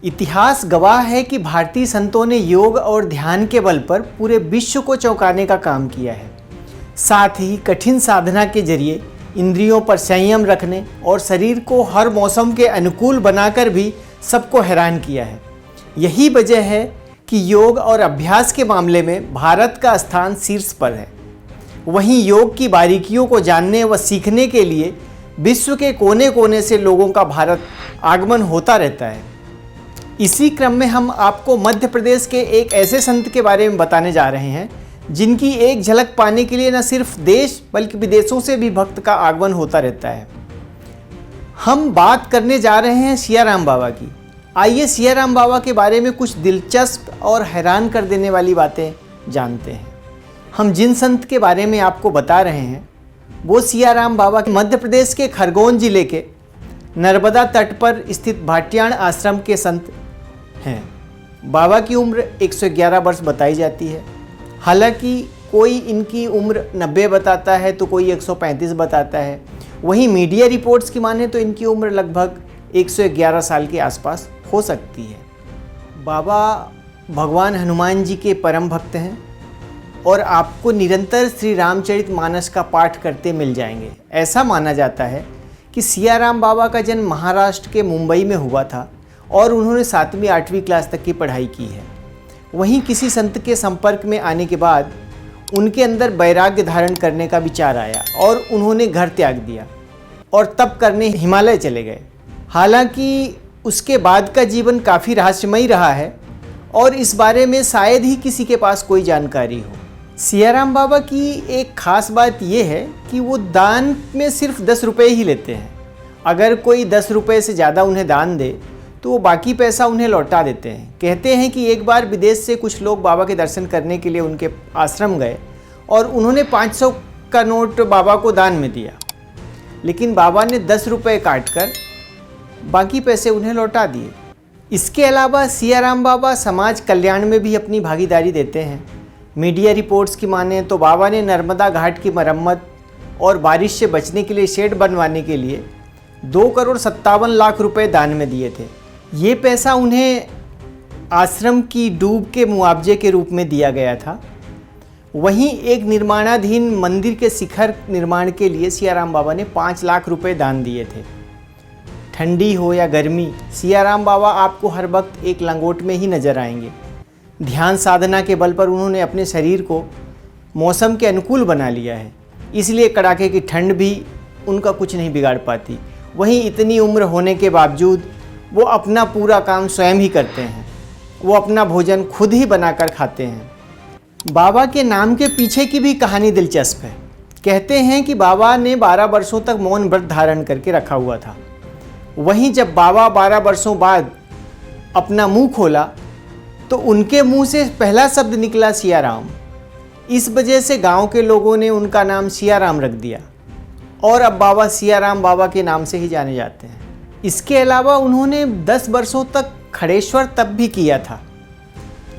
इतिहास गवाह है कि भारतीय संतों ने योग और ध्यान के बल पर पूरे विश्व को चौंकाने का काम किया है। साथ ही कठिन साधना के जरिए इंद्रियों पर संयम रखने और शरीर को हर मौसम के अनुकूल बनाकर भी सबको हैरान किया है। यही वजह है कि योग और अभ्यास के मामले में भारत का स्थान शीर्ष पर है। वहीं योग की बारीकियों को जानने व सीखने के लिए विश्व के कोने कोने से लोगों का भारत आगमन होता रहता है। इसी क्रम में हम आपको मध्य प्रदेश के एक ऐसे संत के बारे में बताने जा रहे हैं जिनकी एक झलक पाने के लिए न सिर्फ देश बल्कि विदेशों से भी भक्त का आगमन होता रहता है। हम बात करने जा रहे हैं सियाराम बाबा की। आइए सियाराम बाबा के बारे में कुछ दिलचस्प और हैरान कर देने वाली बातें जानते हैं। हम जिन संत के बारे में आपको बता रहे हैं वो सियाराम बाबा मध्य प्रदेश के खरगोन जिले के नर्मदा तट पर स्थित भाटियाण आश्रम के संत हैं। बाबा की उम्र 111 वर्ष बताई जाती है। हालांकि कोई इनकी उम्र 90 बताता है तो कोई 135 बताता है। वहीं मीडिया रिपोर्ट्स की माने तो इनकी उम्र लगभग 111 साल के आसपास हो सकती है। बाबा भगवान हनुमान जी के परम भक्त हैं और आपको निरंतर श्री रामचरितमानस का पाठ करते मिल जाएंगे। ऐसा माना जाता है कि सियाराम बाबा का जन्म महाराष्ट्र के मुंबई में हुआ था और उन्होंने 7वीं 8वीं क्लास तक की पढ़ाई की है। वहीं किसी संत के संपर्क में आने के बाद उनके अंदर वैराग्य धारण करने का विचार आया और उन्होंने घर त्याग दिया और तप करने हिमालय चले गए। हालांकि उसके बाद का जीवन काफ़ी रहस्यमयी रहा है और इस बारे में शायद ही किसी के पास कोई जानकारी हो। सियाराम बाबा की एक ख़ास बात यह है कि वो दान में सिर्फ 10 रुपये ही लेते हैं। अगर कोई 10 रुपये से ज़्यादा उन्हें दान दे तो वो बाकी पैसा उन्हें लौटा देते हैं। कहते हैं कि एक बार विदेश से कुछ लोग बाबा के दर्शन करने के लिए उनके आश्रम गए और उन्होंने 500 का नोट बाबा को दान में दिया, लेकिन बाबा ने 10 रुपये काट कर बाकी पैसे उन्हें लौटा दिए। इसके अलावा सियाराम बाबा समाज कल्याण में भी अपनी भागीदारी देते हैं। मीडिया रिपोर्ट्स की माने तो बाबा ने नर्मदा घाट की मरम्मत और बारिश से बचने के लिए शेड बनवाने के लिए 2,57,00,000 रुपये दान में दिए थे। ये पैसा उन्हें आश्रम की डूब के मुआवजे के रूप में दिया गया था। वहीं एक निर्माणाधीन मंदिर के शिखर निर्माण के लिए सियाराम बाबा ने 5 लाख रुपए दान दिए थे। ठंडी हो या गर्मी, सियाराम बाबा आपको हर वक्त एक लंगोट में ही नजर आएंगे। ध्यान साधना के बल पर उन्होंने अपने शरीर को मौसम के अनुकूल बना लिया है, इसलिए कड़ाके की ठंड भी उनका कुछ नहीं बिगाड़ पाती। वहीं इतनी उम्र होने के बावजूद वो अपना पूरा काम स्वयं ही करते हैं। वो अपना भोजन खुद ही बनाकर खाते हैं। बाबा के नाम के पीछे की भी कहानी दिलचस्प है। कहते हैं कि बाबा ने 12 वर्षों तक मौन व्रत धारण करके रखा हुआ था। वहीं जब बाबा 12 वर्षों बाद अपना मुंह खोला तो उनके मुंह से पहला शब्द निकला सियाराम। इस वजह से गांव के लोगों ने उनका नाम सियाराम रख दिया और अब बाबा सियाराम बाबा के नाम से ही जाने जाते हैं। इसके अलावा उन्होंने 10 वर्षों तक खड़ेश्वर तप भी किया था।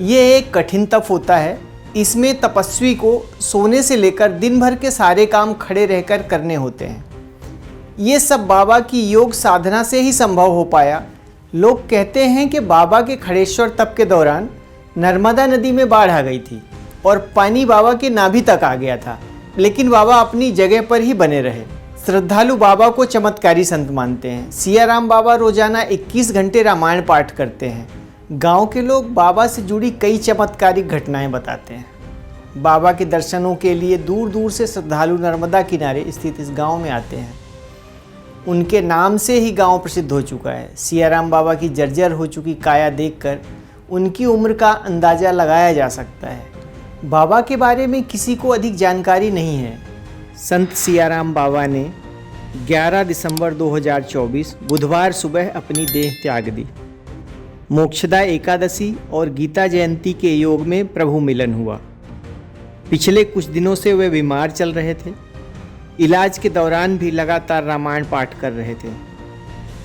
ये एक कठिन तप होता है। इसमें तपस्वी को सोने से लेकर दिन भर के सारे काम खड़े रहकर करने होते हैं। ये सब बाबा की योग साधना से ही संभव हो पाया। लोग कहते हैं कि बाबा के खड़ेश्वर तप के दौरान नर्मदा नदी में बाढ़ आ गई थी और पानी बाबा के नाभि तक आ गया था, लेकिन बाबा अपनी जगह पर ही बने रहे। श्रद्धालु बाबा को चमत्कारी संत मानते हैं। सियाराम बाबा रोजाना 21 घंटे रामायण पाठ करते हैं। गांव के लोग बाबा से जुड़ी कई चमत्कारिक घटनाएं बताते हैं। बाबा के दर्शनों के लिए दूर दूर से श्रद्धालु नर्मदा किनारे स्थित इस गांव में आते हैं। उनके नाम से ही गांव प्रसिद्ध हो चुका है। सियाराम बाबा की जर्जर हो चुकी काया देखकर उनकी उम्र का अंदाज़ा लगाया जा सकता है। बाबा के बारे में किसी को अधिक जानकारी नहीं है। संत सियाराम बाबा ने 11 दिसंबर 2024 बुधवार सुबह अपनी देह त्याग दी। मोक्षदा एकादशी और गीता जयंती के योग में प्रभु मिलन हुआ। पिछले कुछ दिनों से वे बीमार चल रहे थे। इलाज के दौरान भी लगातार रामायण पाठ कर रहे थे।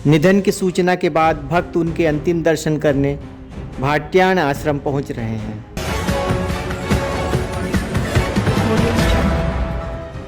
निधन की सूचना के बाद भक्त उनके अंतिम दर्शन करने भाटियाण आश्रम पहुंच रहे हैं।